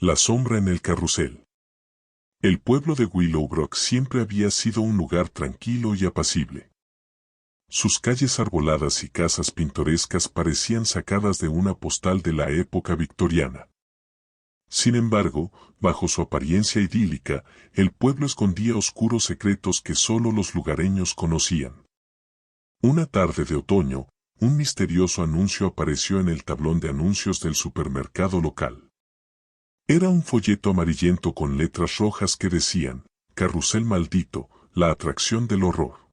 La sombra en el carrusel. El pueblo de Willowbrook siempre había sido un lugar tranquilo y apacible. Sus calles arboladas y casas pintorescas parecían sacadas de una postal de la época victoriana. Sin embargo, bajo su apariencia idílica, el pueblo escondía oscuros secretos que solo los lugareños conocían. Una tarde de otoño, un misterioso anuncio apareció en el tablón de anuncios del supermercado local. Era un folleto amarillento con letras rojas que decían, Carrusel maldito, la atracción del horror.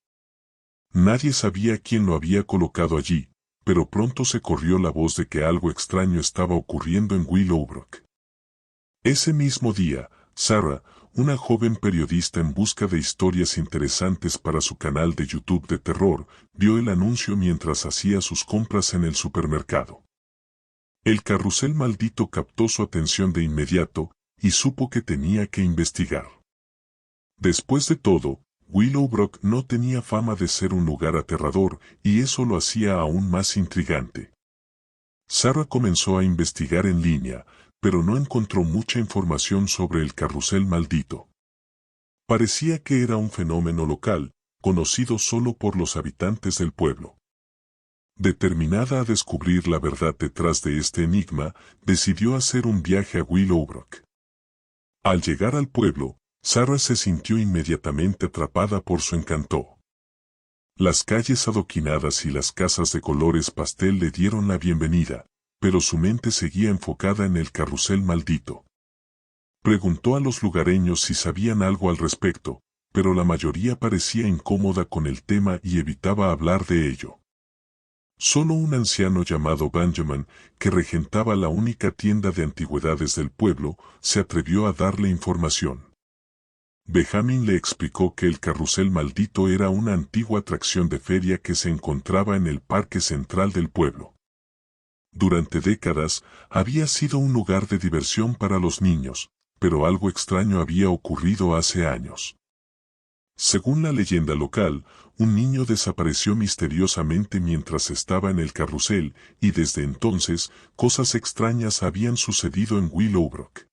Nadie sabía quién lo había colocado allí, pero pronto se corrió la voz de que algo extraño estaba ocurriendo en Willowbrook. Ese mismo día, Sarah, una joven periodista en busca de historias interesantes para su canal de YouTube de terror, vio el anuncio mientras hacía sus compras en el supermercado. El carrusel maldito captó su atención de inmediato, y supo que tenía que investigar. Después de todo, Willowbrook no tenía fama de ser un lugar aterrador, y eso lo hacía aún más intrigante. Sarah comenzó a investigar en línea, pero no encontró mucha información sobre el carrusel maldito. Parecía que era un fenómeno local, conocido solo por los habitantes del pueblo. Determinada a descubrir la verdad detrás de este enigma, decidió hacer un viaje a Willowbrook. Al llegar al pueblo, Sarah se sintió inmediatamente atrapada por su encanto. Las calles adoquinadas y las casas de colores pastel le dieron la bienvenida, pero su mente seguía enfocada en el carrusel maldito. Preguntó a los lugareños si sabían algo al respecto, pero la mayoría parecía incómoda con el tema y evitaba hablar de ello. Solo un anciano llamado Benjamin, que regentaba la única tienda de antigüedades del pueblo, se atrevió a darle información. Benjamin le explicó que el carrusel maldito era una antigua atracción de feria que se encontraba en el parque central del pueblo. Durante décadas, había sido un lugar de diversión para los niños, pero algo extraño había ocurrido hace años. Según la leyenda local, un niño desapareció misteriosamente mientras estaba en el carrusel, y desde entonces, cosas extrañas habían sucedido en Willowbrook.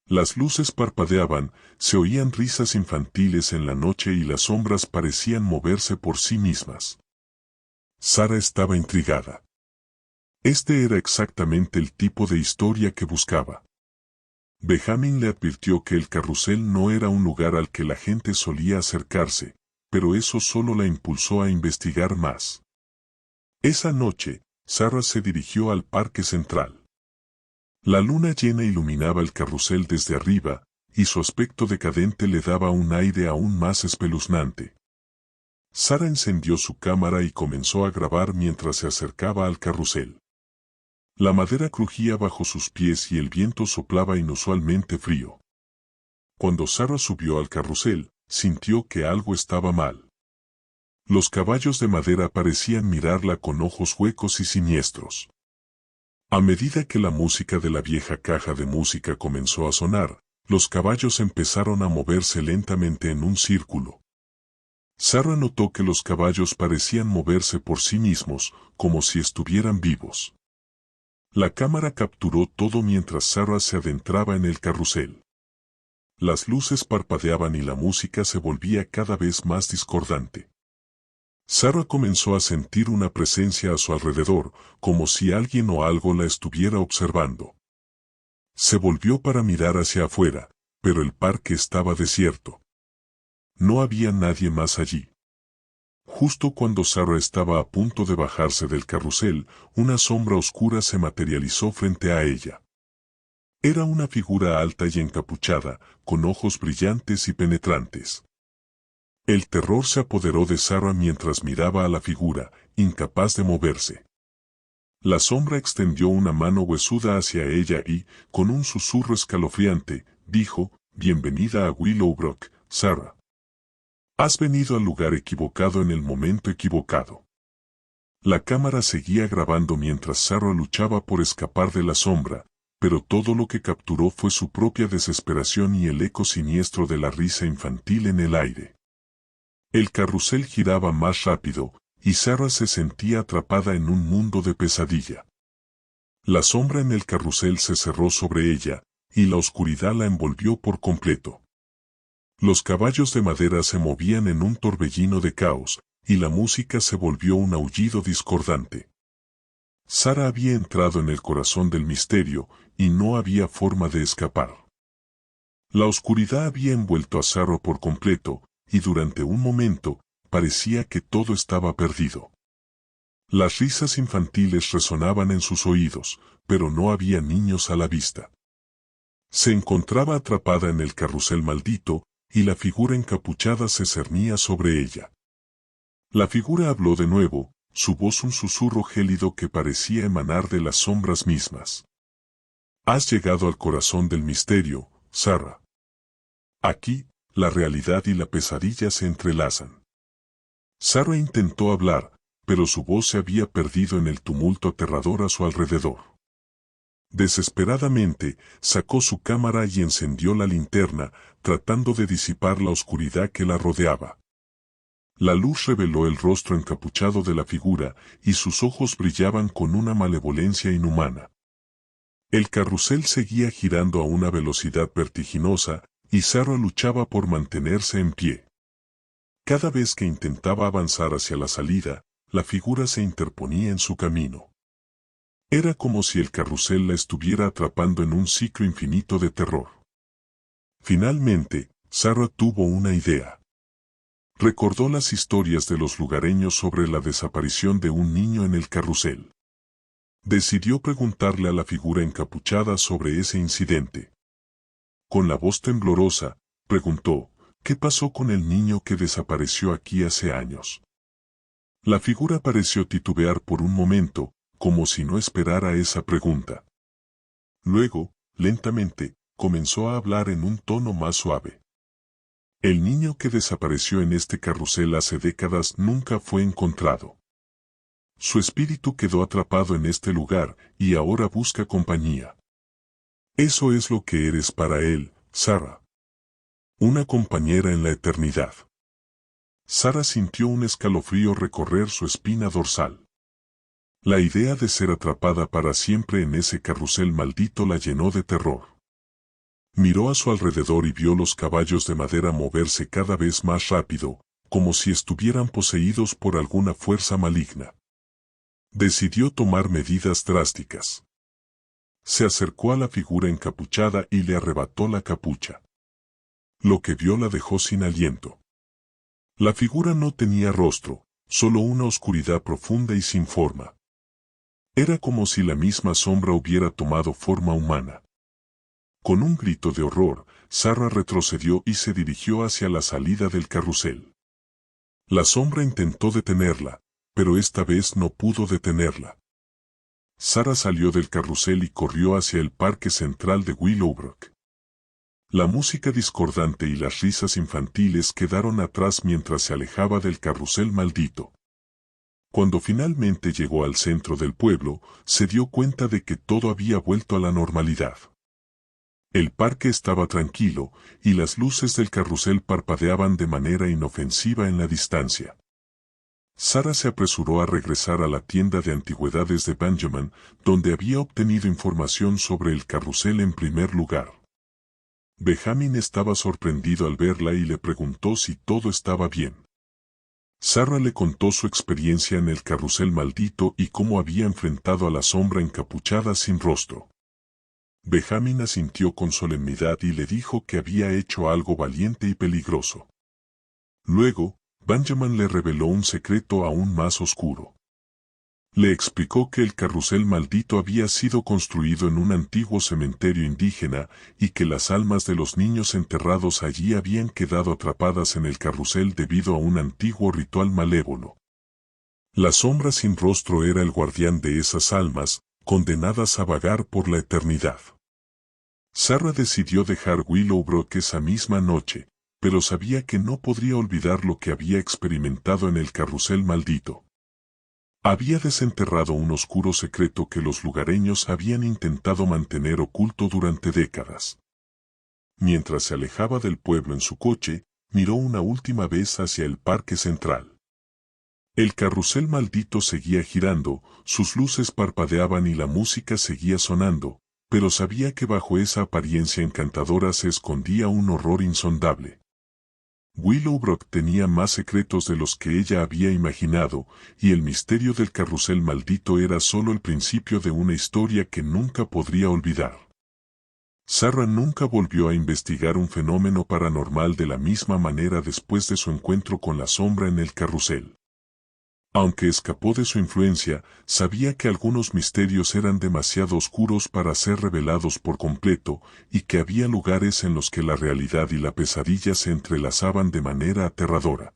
Las luces parpadeaban, se oían risas infantiles en la noche y las sombras parecían moverse por sí mismas. Sarah estaba intrigada. Este era exactamente el tipo de historia que buscaba. Benjamin le advirtió que el carrusel no era un lugar al que la gente solía acercarse, pero eso solo la impulsó a investigar más. Esa noche, Sarah se dirigió al parque central. La luna llena iluminaba el carrusel desde arriba, y su aspecto decadente le daba un aire aún más espeluznante. Sarah encendió su cámara y comenzó a grabar mientras se acercaba al carrusel. La madera crujía bajo sus pies y el viento soplaba inusualmente frío. Cuando Sarah subió al carrusel, sintió que algo estaba mal. Los caballos de madera parecían mirarla con ojos huecos y siniestros. A medida que la música de la vieja caja de música comenzó a sonar, los caballos empezaron a moverse lentamente en un círculo. Sarah notó que los caballos parecían moverse por sí mismos, como si estuvieran vivos. La cámara capturó todo mientras Sarah se adentraba en el carrusel. Las luces parpadeaban y la música se volvía cada vez más discordante. Sarah comenzó a sentir una presencia a su alrededor, como si alguien o algo la estuviera observando. Se volvió para mirar hacia afuera, pero el parque estaba desierto. No había nadie más allí. Justo cuando Sarah estaba a punto de bajarse del carrusel, una sombra oscura se materializó frente a ella. Era una figura alta y encapuchada, con ojos brillantes y penetrantes. El terror se apoderó de Sarah mientras miraba a la figura, incapaz de moverse. La sombra extendió una mano huesuda hacia ella y, con un susurro escalofriante, dijo, «Bienvenida a Willowbrook, Sarah. Has venido al lugar equivocado en el momento equivocado». La cámara seguía grabando mientras Sarah luchaba por escapar de la sombra, pero todo lo que capturó fue su propia desesperación y el eco siniestro de la risa infantil en el aire. El carrusel giraba más rápido, y Sarah se sentía atrapada en un mundo de pesadilla. La sombra en el carrusel se cerró sobre ella, y la oscuridad la envolvió por completo. Los caballos de madera se movían en un torbellino de caos, y la música se volvió un aullido discordante. Sara había entrado en el corazón del misterio, y no había forma de escapar. La oscuridad había envuelto a Sarah por completo, y durante un momento, parecía que todo estaba perdido. Las risas infantiles resonaban en sus oídos, pero no había niños a la vista. Se encontraba atrapada en el carrusel maldito, y la figura encapuchada se cernía sobre ella. La figura habló de nuevo, su voz un susurro gélido que parecía emanar de las sombras mismas. Has llegado al corazón del misterio, Sarah. Aquí, la realidad y la pesadilla se entrelazan. Sarah intentó hablar, pero su voz se había perdido en el tumulto aterrador a su alrededor. Desesperadamente, sacó su cámara y encendió la linterna, tratando de disipar la oscuridad que la rodeaba. La luz reveló el rostro encapuchado de la figura, y sus ojos brillaban con una malevolencia inhumana. El carrusel seguía girando a una velocidad vertiginosa, y Sarah luchaba por mantenerse en pie. Cada vez que intentaba avanzar hacia la salida, la figura se interponía en su camino. Era como si el carrusel la estuviera atrapando en un ciclo infinito de terror. Finalmente, Sarah tuvo una idea. Recordó las historias de los lugareños sobre la desaparición de un niño en el carrusel. Decidió preguntarle a la figura encapuchada sobre ese incidente. Con la voz temblorosa, preguntó, ¿qué pasó con el niño que desapareció aquí hace años? La figura pareció titubear por un momento, como si no esperara esa pregunta. Luego, lentamente, comenzó a hablar en un tono más suave. El niño que desapareció en este carrusel hace décadas nunca fue encontrado. Su espíritu quedó atrapado en este lugar y ahora busca compañía. Eso es lo que eres para él, Sarah. Una compañera en la eternidad. Sarah sintió un escalofrío recorrer su espina dorsal. La idea de ser atrapada para siempre en ese carrusel maldito la llenó de terror. Miró a su alrededor y vio los caballos de madera moverse cada vez más rápido, como si estuvieran poseídos por alguna fuerza maligna. Decidió tomar medidas drásticas. Se acercó a la figura encapuchada y le arrebató la capucha. Lo que vio la dejó sin aliento. La figura no tenía rostro, solo una oscuridad profunda y sin forma. Era como si la misma sombra hubiera tomado forma humana. Con un grito de horror, Sarah retrocedió y se dirigió hacia la salida del carrusel. La sombra intentó detenerla, pero esta vez no pudo detenerla. Sarah salió del carrusel y corrió hacia el parque central de Willowbrook. La música discordante y las risas infantiles quedaron atrás mientras se alejaba del carrusel maldito. Cuando finalmente llegó al centro del pueblo, se dio cuenta de que todo había vuelto a la normalidad. El parque estaba tranquilo, y las luces del carrusel parpadeaban de manera inofensiva en la distancia. Sarah se apresuró a regresar a la tienda de antigüedades de Benjamin, donde había obtenido información sobre el carrusel en primer lugar. Benjamin estaba sorprendido al verla y le preguntó si todo estaba bien. Sarah le contó su experiencia en el carrusel maldito y cómo había enfrentado a la sombra encapuchada sin rostro. Benjamin asintió con solemnidad y le dijo que había hecho algo valiente y peligroso. Luego, Benjamin le reveló un secreto aún más oscuro. Le explicó que el carrusel maldito había sido construido en un antiguo cementerio indígena y que las almas de los niños enterrados allí habían quedado atrapadas en el carrusel debido a un antiguo ritual malévolo. La sombra sin rostro era el guardián de esas almas, condenadas a vagar por la eternidad. Sarah decidió dejar Willowbrook esa misma noche, pero sabía que no podría olvidar lo que había experimentado en el carrusel maldito. Había desenterrado un oscuro secreto que los lugareños habían intentado mantener oculto durante décadas. Mientras se alejaba del pueblo en su coche, miró una última vez hacia el parque central. El carrusel maldito seguía girando, sus luces parpadeaban y la música seguía sonando, pero sabía que bajo esa apariencia encantadora se escondía un horror insondable. Willowbrook tenía más secretos de los que ella había imaginado, y el misterio del carrusel maldito era solo el principio de una historia que nunca podría olvidar. Sarah nunca volvió a investigar un fenómeno paranormal de la misma manera después de su encuentro con la sombra en el carrusel. Aunque escapó de su influencia, sabía que algunos misterios eran demasiado oscuros para ser revelados por completo, y que había lugares en los que la realidad y la pesadilla se entrelazaban de manera aterradora.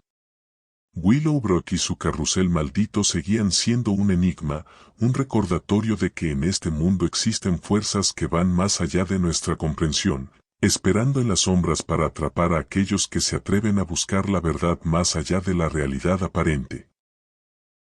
Willowbrook y su carrusel maldito seguían siendo un enigma, un recordatorio de que en este mundo existen fuerzas que van más allá de nuestra comprensión, esperando en las sombras para atrapar a aquellos que se atreven a buscar la verdad más allá de la realidad aparente.